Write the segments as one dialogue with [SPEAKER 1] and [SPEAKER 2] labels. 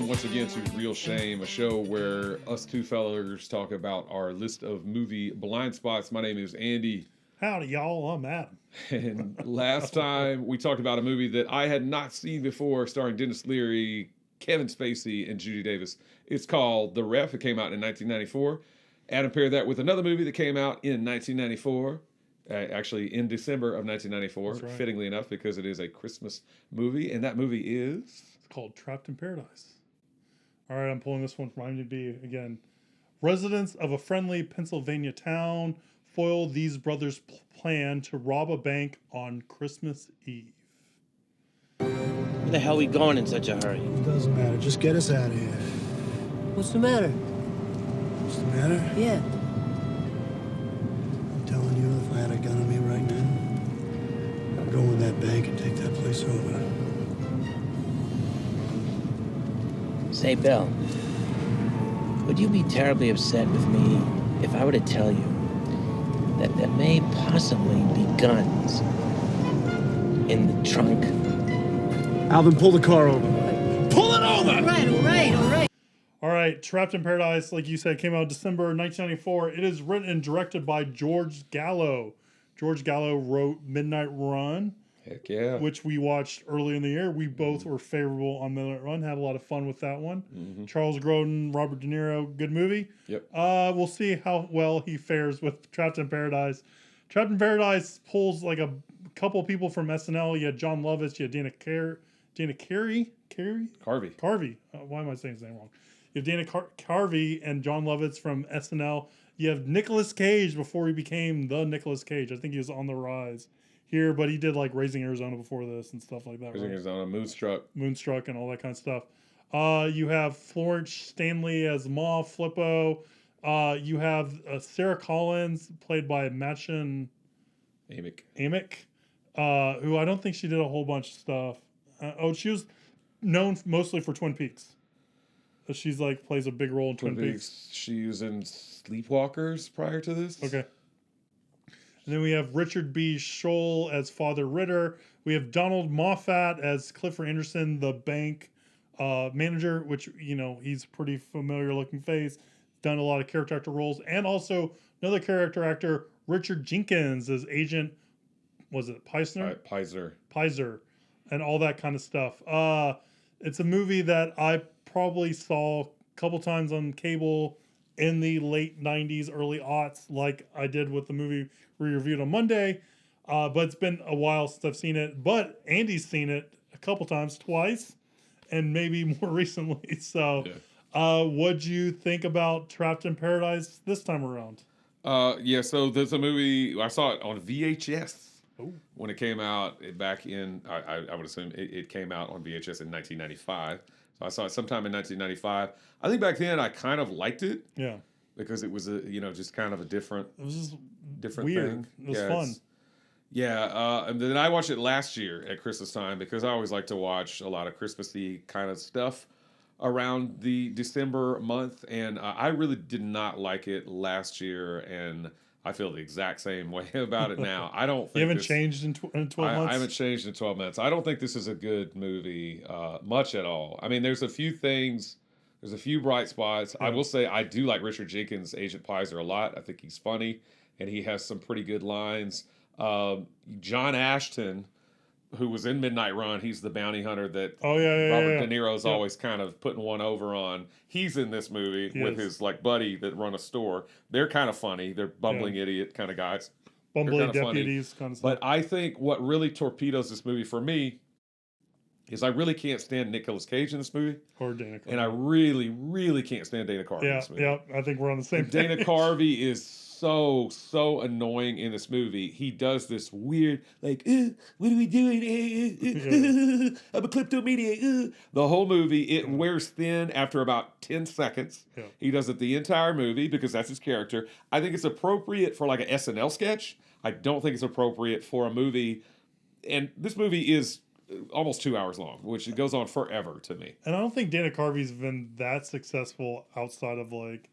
[SPEAKER 1] welcome once again to Real Shame, a show where us two fellers talk about our list of movie blind spots. My name is Andy.
[SPEAKER 2] Howdy, y'all. I'm Adam.
[SPEAKER 1] And last time we talked about a movie that I had not seen before, starring Dennis Leary, Kevin Spacey, and Judy Davis. It's called The Ref. It came out in 1994. Adam paired that with another movie that came out in 1994. Actually, in December of 1994,
[SPEAKER 2] That's right.
[SPEAKER 1] Fittingly enough, because it is a Christmas movie. And that movie is...
[SPEAKER 2] It's called Trapped in Paradise. All right, I'm pulling this one from IMDb again. Residents of a friendly Pennsylvania town foil these brothers' plan to rob a bank on Christmas Eve.
[SPEAKER 3] Where the hell are we going in such a hurry?
[SPEAKER 4] It doesn't matter. Just get us out of here.
[SPEAKER 3] What's the matter?
[SPEAKER 4] What's the matter?
[SPEAKER 3] Yeah.
[SPEAKER 4] I'm telling you, if I had a gun on me right now, I'd go in that bank and take that place over.
[SPEAKER 3] Say, Bill, would you be terribly upset with me if I were to tell you that there may possibly be guns in the trunk?
[SPEAKER 4] Alvin, pull the car over.
[SPEAKER 3] Pull it over! All right.
[SPEAKER 2] All right, Trapped in Paradise, like you said, came out December 1994. It is written and directed by George Gallo. George Gallo wrote Midnight Run,
[SPEAKER 1] Heck yeah.
[SPEAKER 2] which we watched early in the year. We both were favorable on Midnight Run, had a lot of fun with that one.
[SPEAKER 1] Mm-hmm.
[SPEAKER 2] Charles Grodin, Robert De Niro, good movie.
[SPEAKER 1] Yep.
[SPEAKER 2] We'll see how well he fares with Trapped in Paradise. Trapped in Paradise pulls like a couple people from SNL. You had Jon Lovitz, you had Dana Carvey. Why am I saying his name wrong? You have Dana Carvey and Jon Lovitz from SNL. You have Nicolas Cage before he became the Nicolas Cage. I think he was on the rise here, but he did like Raising Arizona before this and stuff like that.
[SPEAKER 1] Raising Arizona,
[SPEAKER 2] Moonstruck, and all that kind of stuff. You have Florence Stanley as Ma Flippo. You have Sarah Collins, played by Machen Amick, who I don't think she did a whole bunch of stuff. She was known mostly for Twin Peaks. She's like plays a big role in Twin Peaks.
[SPEAKER 1] She was in Sleepwalkers prior to this.
[SPEAKER 2] Okay. And then we have Richard B. Scholl as Father Ritter. We have Donald Moffat as Clifford Anderson, the bank manager, which, you know, he's a pretty familiar looking face. Done a lot of character actor roles. And also another character actor, Richard Jenkins, as Agent, was it Peisner? Pizer. And all that kind of stuff. It's a movie that I probably saw a couple times on cable in the late 90s, early aughts, like I did with the movie we reviewed on Monday. But it's been a while since I've seen it. But Andy's seen it a couple times, twice, and maybe more recently. So what'd you think about Trapped in Paradise this time around?
[SPEAKER 1] So there's a movie, I saw it on VHS.
[SPEAKER 2] Ooh.
[SPEAKER 1] When it came out back in, I would assume it came out on VHS in 1995. So I saw it sometime in 1995. I think back then I kind of liked it.
[SPEAKER 2] Yeah.
[SPEAKER 1] Because it was just kind of a different.
[SPEAKER 2] It was just
[SPEAKER 1] different
[SPEAKER 2] weird.
[SPEAKER 1] thing.
[SPEAKER 2] It was fun.
[SPEAKER 1] And then I watched it last year at Christmas time because I always like to watch a lot of Christmassy kind of stuff around the December month, and I really did not like it last year, and I feel the exact same way about it now. I don't think
[SPEAKER 2] you haven't changed in 12 months?
[SPEAKER 1] I haven't changed in 12 months. I don't think this is a good movie much at all. I mean, there's a few things, there's a few bright spots. Yeah. I will say I do like Richard Jenkins' Agent Pizer a lot. I think he's funny, and he has some pretty good lines. John Ashton, who was in Midnight Run, he's the bounty hunter that Robert De Niro's always kind of putting one over on. He's in this movie with his like buddy that run a store. They're kind of funny. They're bumbling idiot kind of guys.
[SPEAKER 2] Bumbling deputies kind of stuff.
[SPEAKER 1] But I think what really torpedoes this movie for me is I really can't stand Nicolas Cage in this movie.
[SPEAKER 2] Or Dana Carvey.
[SPEAKER 1] And I really, really can't stand Dana Carvey in this movie.
[SPEAKER 2] Yeah, I think we're on the same page.
[SPEAKER 1] Dana Carvey is so annoying in this movie. He does this weird, like, what are we doing? I'm a kleptomaniac. The whole movie, it wears thin after about 10 seconds. Yeah. He does it the entire movie because that's his character. I think it's appropriate for like an SNL sketch. I don't think it's appropriate for a movie. And this movie is almost 2 hours long, which it goes on forever to me.
[SPEAKER 2] And I don't think Dana Carvey's been that successful outside of like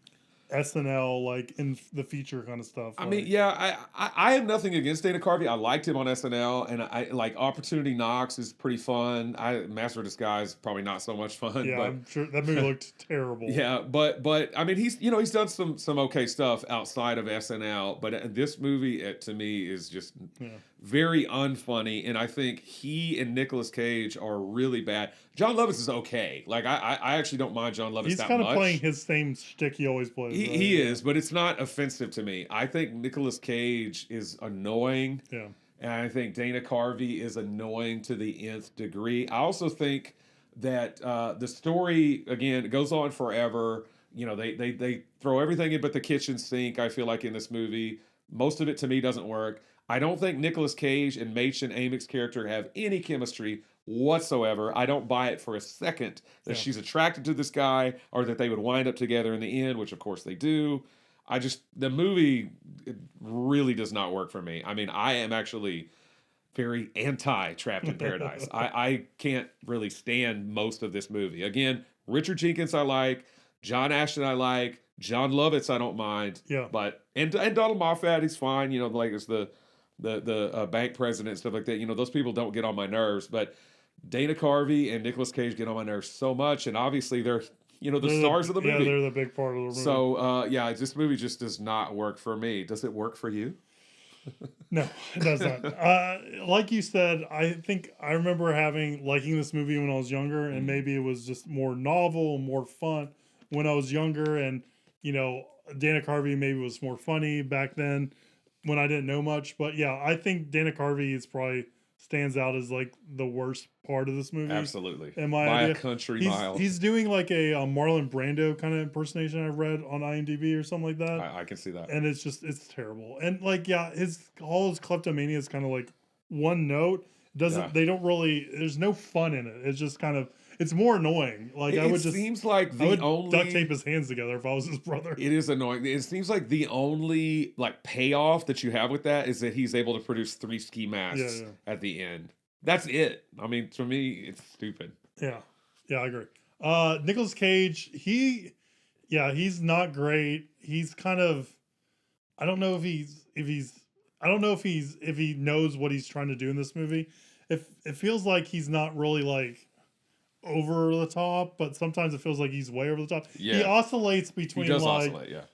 [SPEAKER 2] SNL, like in the feature kind of stuff.
[SPEAKER 1] I mean, yeah, I have nothing against Dana Carvey. I liked him on SNL, and I like Opportunity Knocks is pretty fun. Master of Disguise probably not so much fun.
[SPEAKER 2] Yeah,
[SPEAKER 1] but,
[SPEAKER 2] I'm sure that movie looked terrible.
[SPEAKER 1] Yeah, but I mean, he's done some okay stuff outside of SNL, but this movie to me is just very unfunny, and I think he and Nicolas Cage are really bad. Jon Lovitz is okay. Like I actually don't mind Jon Lovitz.
[SPEAKER 2] He's
[SPEAKER 1] that
[SPEAKER 2] kind of
[SPEAKER 1] much.
[SPEAKER 2] playing his same shtick he always plays.
[SPEAKER 1] He is, but it's not offensive to me. I think Nicolas Cage is annoying.
[SPEAKER 2] Yeah.
[SPEAKER 1] And I think Dana Carvey is annoying to the nth degree. I also think that the story, again, goes on forever. You know, they throw everything in but the kitchen sink, I feel like, in this movie. Most of it, to me, doesn't work. I don't think Nicolas Cage and Machen Amick's character have any chemistry whatsoever. I don't buy it for a second that she's attracted to this guy or that they would wind up together in the end, which of course they do. The movie really does not work for me. I mean, I am actually very anti-Trapped in Paradise. I can't really stand most of this movie. Again, Richard Jenkins I like, John Ashton I like, Jon Lovitz I don't mind.
[SPEAKER 2] Yeah.
[SPEAKER 1] But and Donald Moffat, he's fine. You know, like it's the bank president and stuff like that. You know, those people don't get on my nerves, but Dana Carvey and Nicolas Cage get on my nerves so much, and obviously they're the stars of the movie.
[SPEAKER 2] Yeah, they're the big part of the movie.
[SPEAKER 1] So this movie just does not work for me. Does it work for you?
[SPEAKER 2] No, it does not. Like you said, I think I remember liking this movie when I was younger, and maybe it was just more novel, more fun when I was younger, and Dana Carvey maybe was more funny back then when I didn't know much. But yeah, I think Dana Carvey is probably stands out as like the worst part of this movie.
[SPEAKER 1] Absolutely.
[SPEAKER 2] In my
[SPEAKER 1] By
[SPEAKER 2] idea.
[SPEAKER 1] a country mile.
[SPEAKER 2] He's doing like a Marlon Brando kind of impersonation I read on IMDb or something like that.
[SPEAKER 1] I can see that.
[SPEAKER 2] And it's terrible. And like, yeah, all his kleptomania is kind of like one note. They don't really, there's no fun in it. It's just kind of, it's more annoying. Like
[SPEAKER 1] seems like
[SPEAKER 2] I would duct tape his hands together if I was his brother.
[SPEAKER 1] It is annoying. It seems like the only like payoff that you have with that is that he's able to produce 3 ski masks at the end. That's it. I mean, to me, it's stupid.
[SPEAKER 2] Yeah, I agree. Nicolas Cage, he's not great. He's kind of, I don't know if he knows what he's trying to do in this movie. It feels like he's not really like over the top, but sometimes it feels like he's way over the top. Yeah. He oscillates between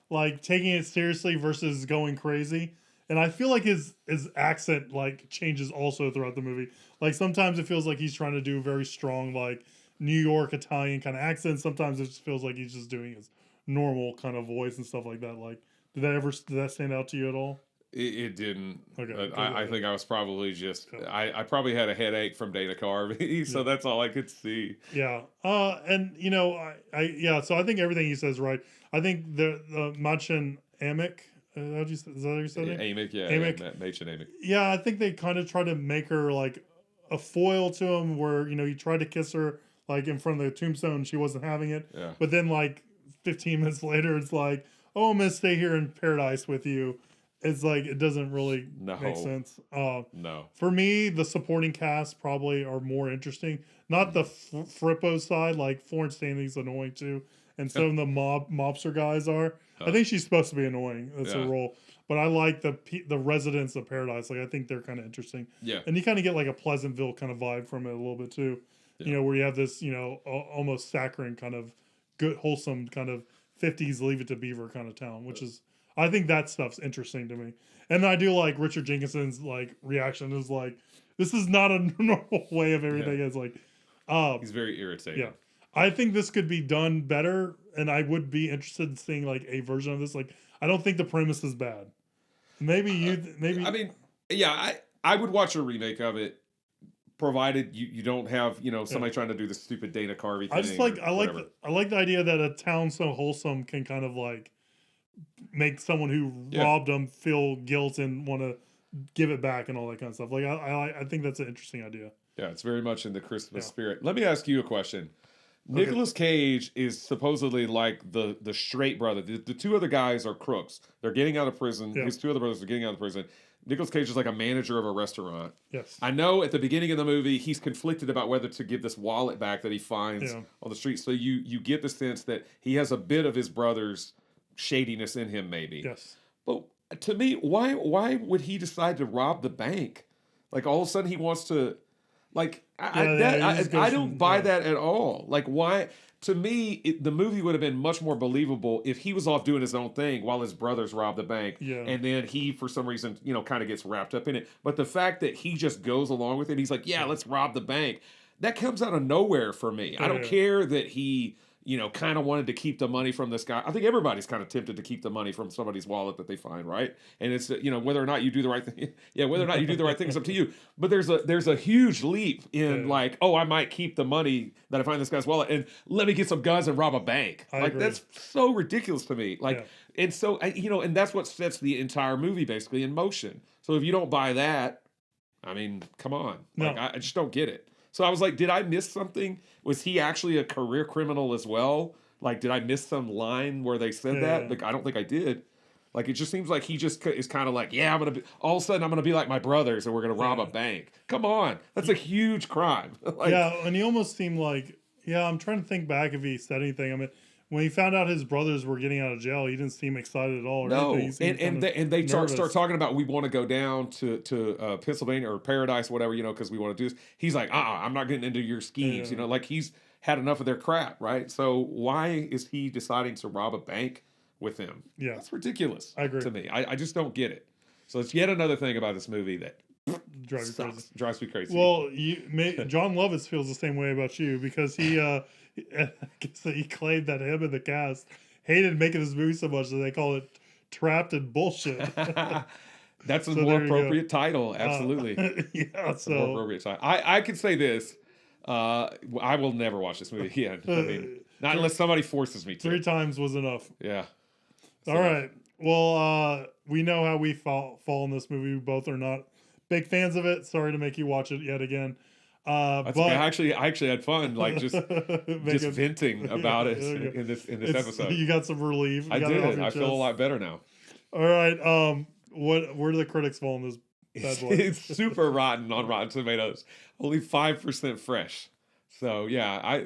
[SPEAKER 2] like taking it seriously versus going crazy. And I feel like his accent like changes also throughout the movie. Like sometimes it feels like he's trying to do a very strong like New York Italian kind of accent. Sometimes it just feels like he's just doing his normal kind of voice and stuff like that. Like did that stand out to you at all?
[SPEAKER 1] It didn't.
[SPEAKER 2] Okay.
[SPEAKER 1] I think I was probably just I probably had a headache from Dana Carvey, so that's all I could see.
[SPEAKER 2] Yeah. And so I think everything he says is right. I think the Machen Amick. Is that how you said it?
[SPEAKER 1] Amick, yeah.
[SPEAKER 2] Amick.
[SPEAKER 1] Machen Amick.
[SPEAKER 2] Yeah, I think they kind of try to make her like a foil to him where, he tried to kiss her like in front of the tombstone and she wasn't having it.
[SPEAKER 1] Yeah.
[SPEAKER 2] But then like 15 minutes later, it's like, oh, I'm going to stay here in paradise with you. It's like, it doesn't really make sense.
[SPEAKER 1] No.
[SPEAKER 2] For me, the supporting cast probably are more interesting. Not the Frippo side, like Florence Stanley's annoying too. And some of the mobster guys are. I think she's supposed to be annoying. That's her role. But I like the residents of Paradise. Like I think they're kind of interesting.
[SPEAKER 1] Yeah.
[SPEAKER 2] And you kind of get like a Pleasantville kind of vibe from it a little bit too. Yeah. Where you have this, almost saccharine kind of good, wholesome kind of 50s Leave It to Beaver kind of town, which is, I think that stuff's interesting to me. And I do like Richard Jenkinson's like reaction is like, this is not a normal way of everything. Yeah. It's like,
[SPEAKER 1] he's very irritating.
[SPEAKER 2] Yeah. I think this could be done better, and I would be interested in seeing like a version of this. Like, I don't think the premise is bad. Maybe
[SPEAKER 1] I mean, yeah, I would watch a remake of it, provided you don't have somebody trying to do the stupid Dana Carvey thing.
[SPEAKER 2] I like the idea that a town so wholesome can kind of like make someone who robbed them feel guilt and want to give it back and all that kind of stuff. Like I think that's an interesting idea.
[SPEAKER 1] Yeah, it's very much in the Christmas spirit. Let me ask you a question. Okay. Nicolas Cage is supposedly like the straight brother. The 2 other guys are crooks. They're getting out of prison. Yeah. His 2 other brothers are getting out of prison. Nicolas Cage is like a manager of a restaurant.
[SPEAKER 2] Yes.
[SPEAKER 1] I know at the beginning of the movie, he's conflicted about whether to give this wallet back that he finds on the street. So you get the sense that he has a bit of his brother's shadiness in him, maybe.
[SPEAKER 2] Yes.
[SPEAKER 1] But to me, why would he decide to rob the bank? Like all of a sudden he wants to, like I don't buy that at all. Like why? To me, the movie would have been much more believable if he was off doing his own thing while his brothers robbed the bank, and then he, for some reason, kind of gets wrapped up in it. But the fact that he just goes along with it, he's like, "Yeah, let's rob the bank." That comes out of nowhere for me. I don't care that he, kind of wanted to keep the money from this guy. I think everybody's kind of tempted to keep the money from somebody's wallet that they find, right? And it's, whether or not you do the right thing. Yeah, whether or not you do the right thing is up to you. But there's a huge leap in like, oh, I might keep the money that I find in this guy's wallet and let me get some guns and rob a bank.
[SPEAKER 2] I
[SPEAKER 1] like
[SPEAKER 2] agree.
[SPEAKER 1] That's so ridiculous to me. Like, and so, and that's what sets the entire movie basically in motion. So if you don't buy that, I mean, come on. Like, I just don't get it. So I was like, did I miss something? Was he actually a career criminal as well? Like, did I miss some line where they said that? Like, I don't think I did. Like, it just seems like he just is kind of like, yeah, all of a sudden I'm going to be like my brothers and we're going to rob a bank. Come on. That's a huge crime. Like,
[SPEAKER 2] and he almost seemed like, I'm trying to think back if he said anything. I mean, when he found out his brothers were getting out of jail, he didn't seem excited at all. Or
[SPEAKER 1] no,
[SPEAKER 2] anything.
[SPEAKER 1] and they start talking about we want to go down to Pennsylvania or Paradise, whatever, because we want to do this. He's like, I'm not getting into your schemes, like he's had enough of their crap, right? So why is he deciding to rob a bank with him?
[SPEAKER 2] Yeah,
[SPEAKER 1] that's ridiculous.
[SPEAKER 2] I agree.
[SPEAKER 1] To me, I just don't get it. So it's yet another thing about this movie that drives me crazy.
[SPEAKER 2] Well, Jon Lovitz feels the same way about you because he. I guess that he claimed that him and the cast hated making this movie so much that they call it Trapped in Bullshit.
[SPEAKER 1] That's a more appropriate title, absolutely.
[SPEAKER 2] That's
[SPEAKER 1] a more appropriate title. I can say this, I will never watch this movie again. I mean, not unless somebody forces me to.
[SPEAKER 2] 3 times was enough.
[SPEAKER 1] Yeah.
[SPEAKER 2] All right. Well, we know how we fall in this movie. We both are not big fans of it. Sorry to make you watch it yet again. But
[SPEAKER 1] I actually had fun, like just venting about it in this episode.
[SPEAKER 2] You got some relief.
[SPEAKER 1] I did. I feel a lot better now.
[SPEAKER 2] All right. Where do the critics fall in this bad boy?
[SPEAKER 1] It's super rotten on Rotten Tomatoes. Only 5% fresh. So yeah,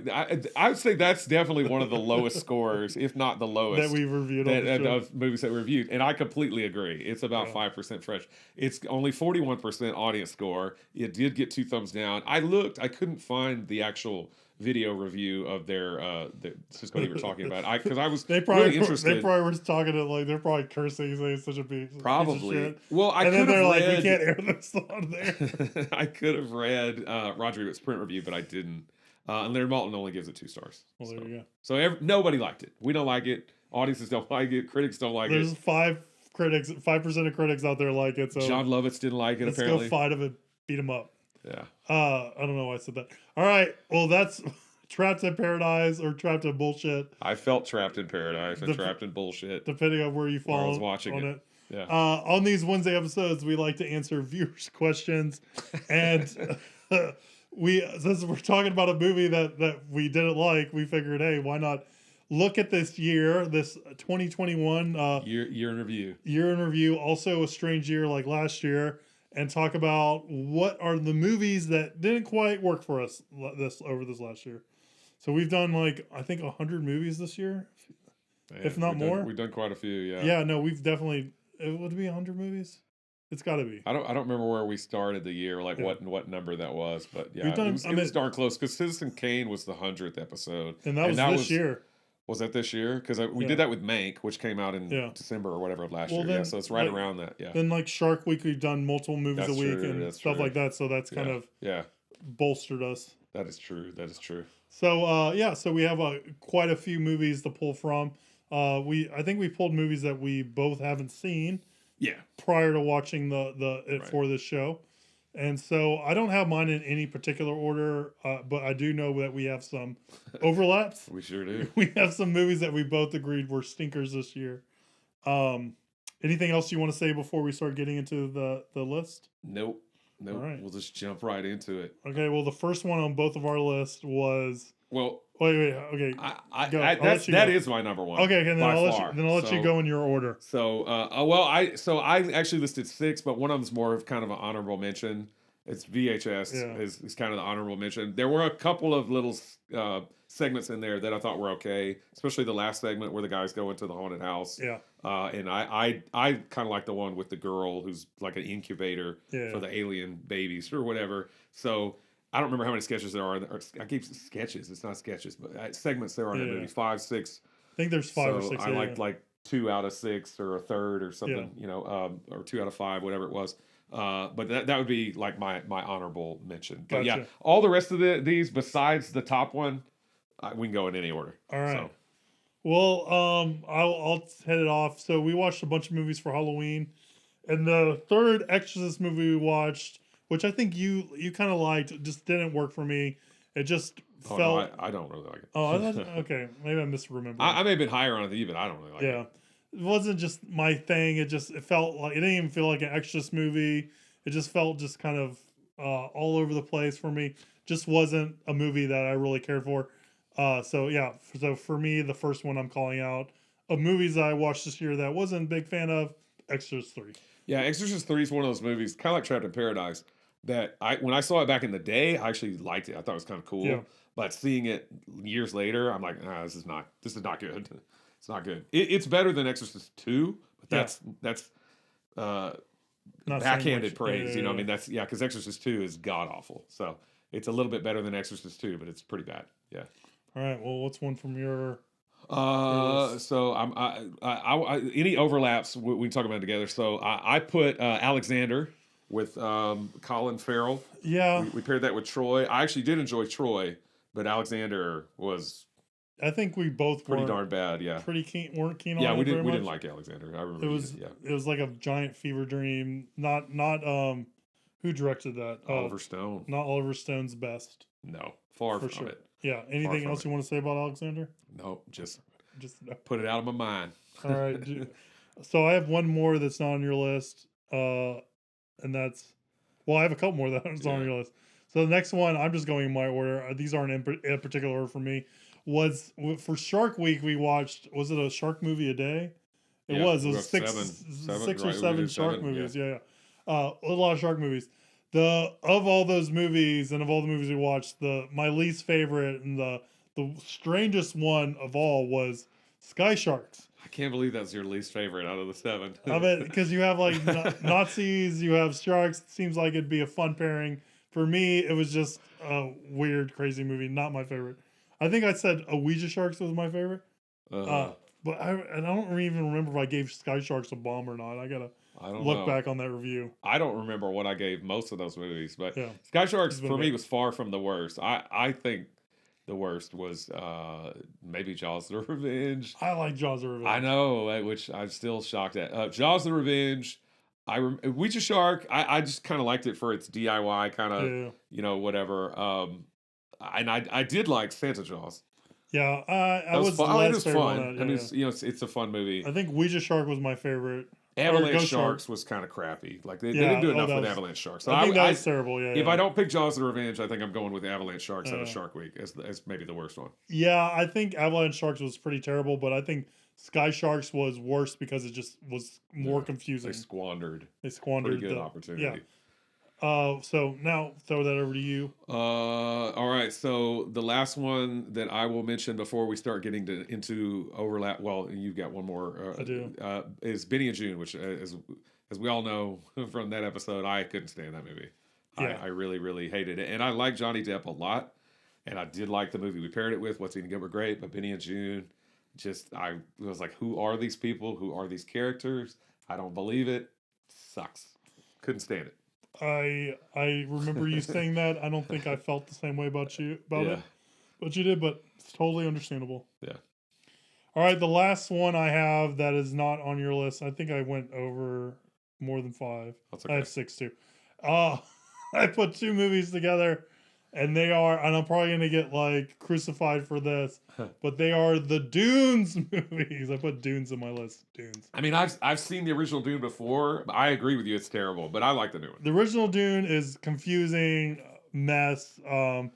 [SPEAKER 1] I would say that's definitely one of the lowest scores, if not the lowest
[SPEAKER 2] that we've reviewed
[SPEAKER 1] of movies that we reviewed, and I completely agree. It's about 5% fresh. It's only 41% audience score. It did get 2 thumbs down. I looked, I couldn't find the actual video review of their Cisco they were talking about. Because I was really interested.
[SPEAKER 2] They probably were talking to they're probably cursing, saying such a piece of shit.
[SPEAKER 1] Well,
[SPEAKER 2] and then they're like, we can't air this on there.
[SPEAKER 1] I could have read Roger Ebert's print review, but I didn't. And Larry Malton only gives it 2 stars.
[SPEAKER 2] Well, there you go.
[SPEAKER 1] So nobody liked it. We don't like it. Audiences don't like it. Critics don't like it.
[SPEAKER 2] There's 5% of critics out there like it. So
[SPEAKER 1] Jon Lovitz didn't like it, apparently.
[SPEAKER 2] Let's go fight him and beat him up.
[SPEAKER 1] Yeah.
[SPEAKER 2] I don't know why I said that. All right. Well, that's Trapped in Paradise or Trapped in Bullshit.
[SPEAKER 1] I felt trapped in paradise and trapped in bullshit.
[SPEAKER 2] Depending on where you fall
[SPEAKER 1] I was watching
[SPEAKER 2] on it.
[SPEAKER 1] Yeah.
[SPEAKER 2] On these Wednesday episodes, we like to answer viewers' questions. And since we're talking about a movie that we didn't like, we figured, hey, why not look at this 2021
[SPEAKER 1] year in review.
[SPEAKER 2] Year in review, also a strange year like last year, and talk about what are the movies that didn't quite work for us over this last year. So we've done I think 100 movies this year, if not more.
[SPEAKER 1] We've done quite a few, yeah.
[SPEAKER 2] Yeah, no, we've definitely. Would it be 100 movies? It's got to be.
[SPEAKER 1] I don't remember where we started the year, what number that was, but yeah,
[SPEAKER 2] it
[SPEAKER 1] was darn close because Citizen Kane was the 100th episode,
[SPEAKER 2] and that was this year.
[SPEAKER 1] Was that this year? Because we did that with Mank, which came out in December or whatever of last year. Then, so it's right around that. Yeah.
[SPEAKER 2] Then Shark Week, we've done multiple movies a week and stuff like that. So that's kind of bolstered us.
[SPEAKER 1] That is true.
[SPEAKER 2] So so we have quite a few movies to pull from. I think we pulled movies that we both haven't seen.
[SPEAKER 1] Yeah.
[SPEAKER 2] Prior to watching for this show. And so I don't have mine in any particular order, but I do know that we have some overlaps.
[SPEAKER 1] We sure do.
[SPEAKER 2] We have some movies that we both agreed were stinkers this year. Anything else you want to say before we start getting into the list?
[SPEAKER 1] Nope. All right. We'll just jump right into it.
[SPEAKER 2] Okay. Well, the first one on both of our lists was.
[SPEAKER 1] Well.
[SPEAKER 2] Wait. Okay.
[SPEAKER 1] That is my number one.
[SPEAKER 2] Okay. And then I'll let you go in your order.
[SPEAKER 1] So, I actually listed 6, but one of them is more of kind of an honorable mention. It's VHS
[SPEAKER 2] Yeah.
[SPEAKER 1] is kind of the honorable mention. There were a couple of little segments in there that I thought were okay, especially the last segment where the guys go into the haunted house.
[SPEAKER 2] Yeah.
[SPEAKER 1] And I kind of like the one with the girl who's like an incubator for the alien babies or whatever. So I don't remember how many sketches there are. I keep sketches. It's not sketches, but segments there are in the movie. 5, 6.
[SPEAKER 2] I think there's 5 or 6.
[SPEAKER 1] I liked like 2 out of 6 or a third or something, or 2 out of 5, whatever it was. But that would be like my honorable mention. But yeah, all the rest of these besides the top one, we can go in any order.
[SPEAKER 2] All right.
[SPEAKER 1] So.
[SPEAKER 2] Well, I'll head it off. So we watched a bunch of movies for Halloween, and the third Exorcist movie we watched, which I think you kind of liked, just didn't work for me. It just felt.
[SPEAKER 1] No, I don't really like it.
[SPEAKER 2] Oh, okay. Maybe I misremembered.
[SPEAKER 1] I may have been higher on it than you, but I don't really like it.
[SPEAKER 2] Yeah, it wasn't just my thing. It felt like it didn't even feel like an Exorcist movie. It just felt just kind of all over the place for me. Just wasn't a movie that I really cared for. So for me, the first one I'm calling out of movies that I watched this year that wasn't a big fan of, Exorcist 3.
[SPEAKER 1] Yeah, Exorcist 3 is one of those movies, kind of like Trapped in Paradise, that when I saw it back in the day, I actually liked it. I thought it was kind of cool. Yeah. But seeing it years later, I'm like, this is not good. It's not good. It's better than Exorcist 2, but that's backhanded praise. Yeah, you know, I mean, because Exorcist 2 is god awful. So it's a little bit better than Exorcist 2, but it's pretty bad. Yeah.
[SPEAKER 2] All right. Well, what's one from your?
[SPEAKER 1] So any overlaps we can talk about it together. So I put Alexander with Colin Farrell.
[SPEAKER 2] Yeah.
[SPEAKER 1] We paired that with Troy. I actually did enjoy Troy, but Alexander was.
[SPEAKER 2] I think we both
[SPEAKER 1] pretty darn bad. Yeah.
[SPEAKER 2] Weren't keen on.
[SPEAKER 1] Yeah,
[SPEAKER 2] it
[SPEAKER 1] we didn't like Alexander. I remember.
[SPEAKER 2] It was like a giant fever dream. Not who directed that?
[SPEAKER 1] Oliver Stone.
[SPEAKER 2] Not Oliver Stone's best.
[SPEAKER 1] No, far from it.
[SPEAKER 2] Yeah. Anything else you want to say about Alexander?
[SPEAKER 1] No, just
[SPEAKER 2] no.
[SPEAKER 1] Put it out of my mind.
[SPEAKER 2] All right. So I have one more that's not on your list, and that's I have a couple more that's on your list. So the next one, I'm just going in my order. These aren't in a particular order for me. Was for Shark Week we watched? Was it a shark movie a day? It was. It was six or seven shark movies. Yeah. A lot of shark movies. Of all those movies and of all the movies we watched, my least favorite and the strangest one of all was Sky Sharks.
[SPEAKER 1] I can't believe that's your least favorite out of the 7.
[SPEAKER 2] I bet because you have like Nazis, you have sharks. It seems like it'd be a fun pairing. For me, it was just a weird, crazy movie. Not my favorite. I think I said Ouija Sharks was my favorite. But I don't even remember if I gave Sky Sharks a bomb or not. I gotta look back on that review.
[SPEAKER 1] I don't remember what I gave most of those movies, but Sky Sharks for me was far from the worst. I think the worst was maybe Jaws the Revenge.
[SPEAKER 2] I like Jaws the Revenge.
[SPEAKER 1] I know, which I'm still shocked at. Jaws the Revenge. Ouija Shark. I just kind of liked it for its DIY kind of whatever. And I did like Santa Jaws.
[SPEAKER 2] Yeah, I was fun.
[SPEAKER 1] It was fun. It's a fun movie.
[SPEAKER 2] I think Ouija Shark was my favorite.
[SPEAKER 1] Avalanche Sharks was kind of crappy. Like they didn't do enough with Avalanche Sharks. So
[SPEAKER 2] I think that was terrible. Yeah.
[SPEAKER 1] If I don't pick Jaws the Revenge, I think I'm going with Avalanche Sharks out of Shark Week as maybe the worst one.
[SPEAKER 2] Yeah, I think Avalanche Sharks was pretty terrible, but I think Sky Sharks was worse because it just was more confusing.
[SPEAKER 1] They squandered
[SPEAKER 2] pretty
[SPEAKER 1] good opportunity.
[SPEAKER 2] Yeah. So now throw that over to you.
[SPEAKER 1] All right. So the last one that I will mention before we start getting into overlap. Well, you've got one more.
[SPEAKER 2] I do.
[SPEAKER 1] Is Benny and June, which as we all know from that episode, I couldn't stand that movie. Yeah. I really, really hated it, and I like Johnny Depp a lot, and I did like the movie we paired it with. What's Eating Good But Great, but Benny and June, I was like, who are these people? Who are these characters? I don't believe it. Sucks. Couldn't stand it.
[SPEAKER 2] I remember you saying that. I don't think I felt the same way about it, but you did. But it's totally understandable.
[SPEAKER 1] Yeah.
[SPEAKER 2] All right, the last one I have that is not on your list. I think I went over more than 5.
[SPEAKER 1] That's okay.
[SPEAKER 2] I have 6 too. I put 2 movies together, and I'm probably gonna get like crucified for this, but they are the Dunes movies. I put Dunes on my list. Dunes.
[SPEAKER 1] I mean, I've seen the original Dune before. But I agree with you; it's terrible, but I like the new one.
[SPEAKER 2] The original Dune is confusing mess, and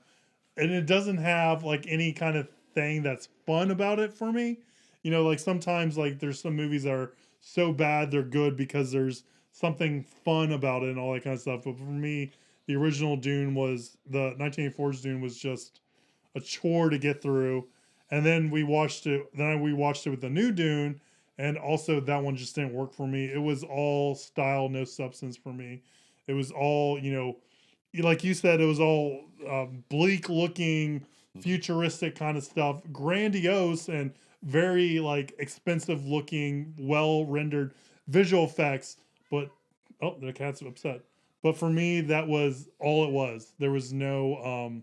[SPEAKER 2] it doesn't have like any kind of thing that's fun about it for me. You know, like sometimes like there's some movies that are so bad they're good because there's something fun about it and all that kind of stuff. But for me, the original Dune was, the 1984's Dune was just a chore to get through. And then we watched it with the new Dune, and also that one just didn't work for me. It was all style, no substance for me. It was all, like you said, it was all bleak looking, futuristic kind of stuff, grandiose and very like expensive looking, well rendered visual effects. But the cat's upset. But for me, that was all it was. There was no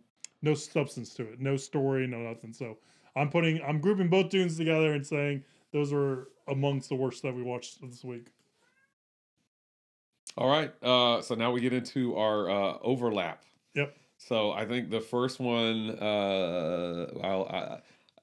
[SPEAKER 2] substance to it, no story, no nothing. So I'm grouping both Dunes together and saying those are amongst the worst that we watched this week.
[SPEAKER 1] All right. So now we get into our overlap.
[SPEAKER 2] Yep.
[SPEAKER 1] So I think the first one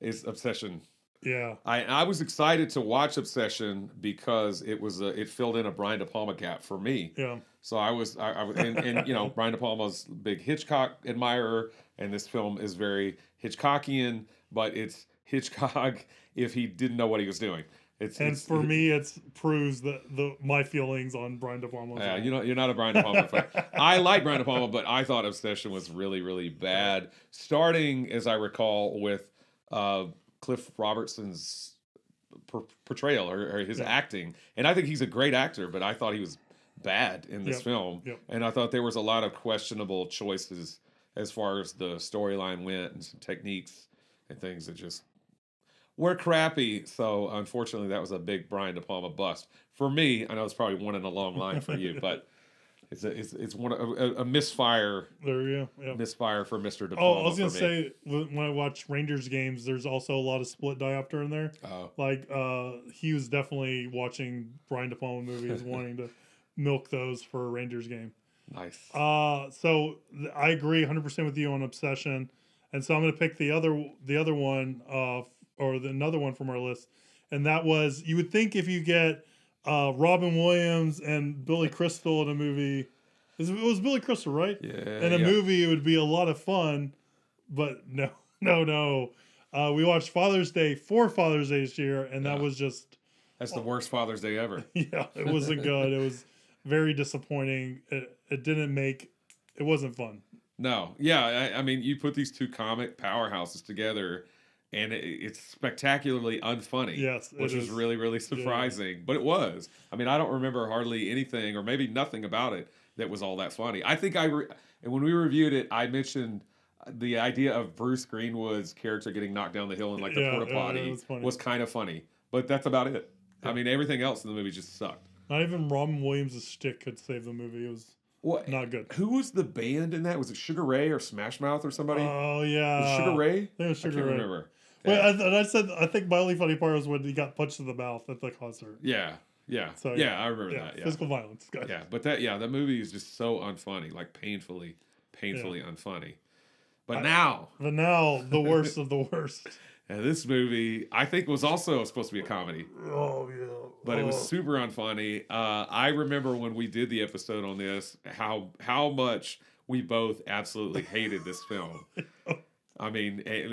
[SPEAKER 1] is Obsession.
[SPEAKER 2] Yeah.
[SPEAKER 1] I was excited to watch Obsession because it filled in a Brian De Palma gap for me.
[SPEAKER 2] Yeah.
[SPEAKER 1] So I was Brian De Palma's a big Hitchcock admirer, and this film is very Hitchcockian, but it's Hitchcock if he didn't know what he was doing. For me, it proves that my feelings on Brian De Palma. Yeah, you're not a Brian De Palma fan. I like Brian De Palma, but I thought Obsession was really, really bad. Starting, as I recall, with Cliff Robertson's portrayal or his acting, and I think he's a great actor, but I thought he was bad in this film, and I thought there was a lot of questionable choices as far as the storyline went, and some techniques and things that just were crappy. So unfortunately, that was a big Brian De Palma bust for me. I know it's probably one in a long line for you, but it's one a misfire. There you go. Yeah. Misfire for Mr. De Palma.
[SPEAKER 2] I was gonna say when I watch Rangers games, there's also a lot of split diopter in there.
[SPEAKER 1] Oh.
[SPEAKER 2] Like he was definitely watching Brian De Palma movies, wanting to milk those for a Rangers game.
[SPEAKER 1] Nice.
[SPEAKER 2] So I agree 100% with you on Obsession, and so I'm gonna pick the other one, another one from our list, and that was, you would think if you get Robin Williams and Billy Crystal in a movie, it was Billy Crystal, right?
[SPEAKER 1] Yeah.
[SPEAKER 2] In a movie, it would be a lot of fun, but no. We watched Father's Day this year, and that was just...
[SPEAKER 1] That's the worst Father's Day ever.
[SPEAKER 2] Yeah, it wasn't good. It was very disappointing. It wasn't fun.
[SPEAKER 1] No. Yeah, I mean, you put these two comic powerhouses together, and it's spectacularly unfunny.
[SPEAKER 2] Yes,
[SPEAKER 1] which was really, really surprising. Yeah. But it was. I mean, I don't remember hardly anything, or maybe nothing about it that was all that funny. I think and when we reviewed it, I mentioned the idea of Bruce Greenwood's character getting knocked down the hill in like the porta potty was kind of funny, but that's about it. Yeah. I mean, everything else in the movie just sucked.
[SPEAKER 2] Not even Robin Williams' shtick could save the movie. It was not good.
[SPEAKER 1] Who was the band in that? Was it Sugar Ray or Smash Mouth or somebody?
[SPEAKER 2] Oh yeah,
[SPEAKER 1] was Sugar Ray.
[SPEAKER 2] I think it was Sugar Ray.
[SPEAKER 1] I can't remember.
[SPEAKER 2] Wait, I think my only funny part was when he got punched in the mouth at the concert.
[SPEAKER 1] Yeah. So, I remember that. Yeah.
[SPEAKER 2] Physical violence. Guys.
[SPEAKER 1] Yeah, but that movie is just so unfunny, like painfully unfunny. But now
[SPEAKER 2] the worst of the worst.
[SPEAKER 1] And this movie, I think, was also supposed to be a comedy.
[SPEAKER 2] Oh yeah,
[SPEAKER 1] but it was super unfunny. I remember when we did the episode on this, how much we both absolutely hated this film. I mean, it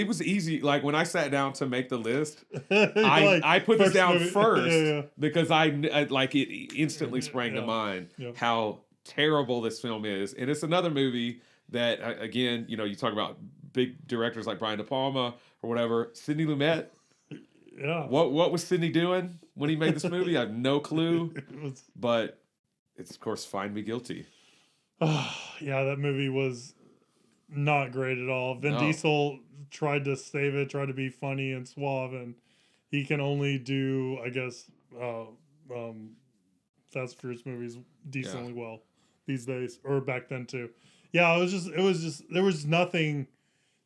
[SPEAKER 1] was easy. Like when I sat down to make the list, I put this down first because it instantly sprang to mind how terrible this film is. And it's another movie that, again, you talk about big directors like Brian De Palma or whatever. Sidney Lumet.
[SPEAKER 2] Yeah.
[SPEAKER 1] What was Sidney doing when he made this movie? I have no clue. But it's, of course, Find Me Guilty.
[SPEAKER 2] Yeah, that movie was not great at all. Vin Diesel tried to save it, tried to be funny and suave, and he can only do, I guess, Fast and Furious movies decently well these days, or back then too. Yeah, it was just there was nothing.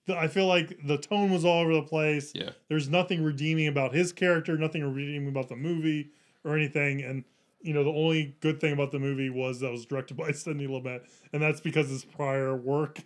[SPEAKER 2] I feel like the tone was all over the place.
[SPEAKER 1] Yeah,
[SPEAKER 2] there's nothing redeeming about his character, nothing redeeming about the movie or anything, and the only good thing about the movie was that it was directed by Sidney Lumet, and that's because of his prior work.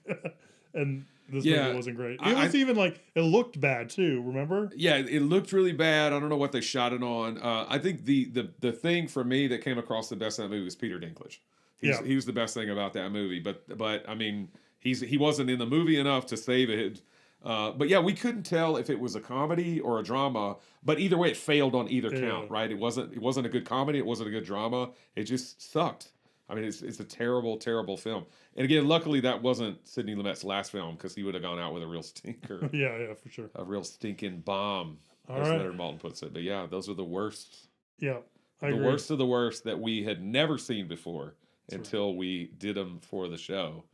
[SPEAKER 2] And this movie wasn't great. It was even like, it looked bad too, remember?
[SPEAKER 1] Yeah, it looked really bad. I don't know what they shot it on. I think the thing for me that came across the best in that movie was Peter Dinklage. He was the best thing about that movie. But I mean, he wasn't in the movie enough to save it. But yeah, we couldn't tell if it was a comedy or a drama. But either way, it failed on either count, right? It wasn't a good comedy. It wasn't a good drama. It just sucked. I mean, it's a terrible, terrible film. And again, luckily that wasn't Sidney Lumet's last film because he would have gone out with a real stinker,
[SPEAKER 2] Yeah, for sure.
[SPEAKER 1] a real stinking bomb,
[SPEAKER 2] All
[SPEAKER 1] as
[SPEAKER 2] right.
[SPEAKER 1] Leonard Maltin puts it. But yeah, those are the worst,
[SPEAKER 2] Yeah, I
[SPEAKER 1] the
[SPEAKER 2] agree.
[SPEAKER 1] worst of the worst that we had never seen before
[SPEAKER 2] That's
[SPEAKER 1] until we did them for the show,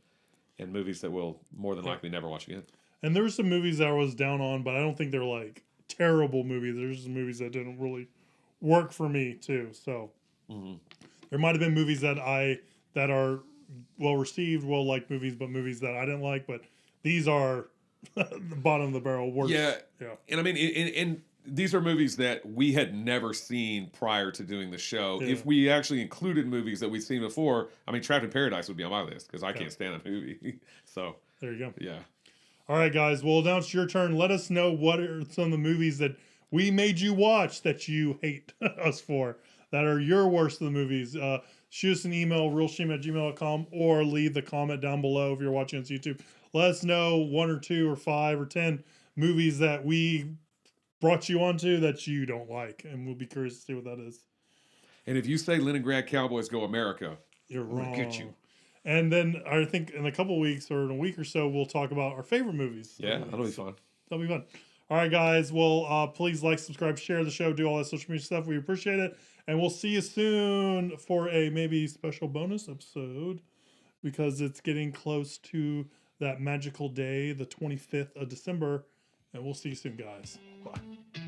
[SPEAKER 1] and movies that we'll more than likely never watch again.
[SPEAKER 2] And there were some movies that I was down on, but I don't think they're like terrible movies. There's just movies that didn't really work for me too. So there might have been movies that are well received, well liked movies, but movies that I didn't like. But these are the bottom of the barrel worst.
[SPEAKER 1] Yeah,
[SPEAKER 2] Yeah.
[SPEAKER 1] and I mean, and these are movies that we had never seen prior to doing the show.
[SPEAKER 2] Yeah.
[SPEAKER 1] If we actually included movies that we'd seen before, I mean, Trapped in Paradise would be on my list because I can't stand that movie. So
[SPEAKER 2] There you go.
[SPEAKER 1] yeah.
[SPEAKER 2] All right, guys. Well, now it's your turn. Let us know what are some of the movies that we made you watch that you hate us for, that are your worst of the movies. Shoot us an email, realshame@gmail.com, or leave the comment down below if you're watching on YouTube. Let us know 1 or 2 or 5 or 10 movies that we brought you onto that you don't like, and we'll be curious to see what that is.
[SPEAKER 1] And if you say Leningrad Cowboys Go America,
[SPEAKER 2] You're
[SPEAKER 1] I'm gonna
[SPEAKER 2] wrong.
[SPEAKER 1] get you.
[SPEAKER 2] And then I think in a couple weeks or in a week or so, we'll talk about our favorite movies.
[SPEAKER 1] Yeah, that'll be fun.
[SPEAKER 2] That'll be fun. All right, guys. Well, please like, subscribe, share the show, do all that social media stuff. We appreciate it. And we'll see you soon for a maybe special bonus episode because it's getting close to that magical day, the 25th of December. And we'll see you soon, guys. Bye.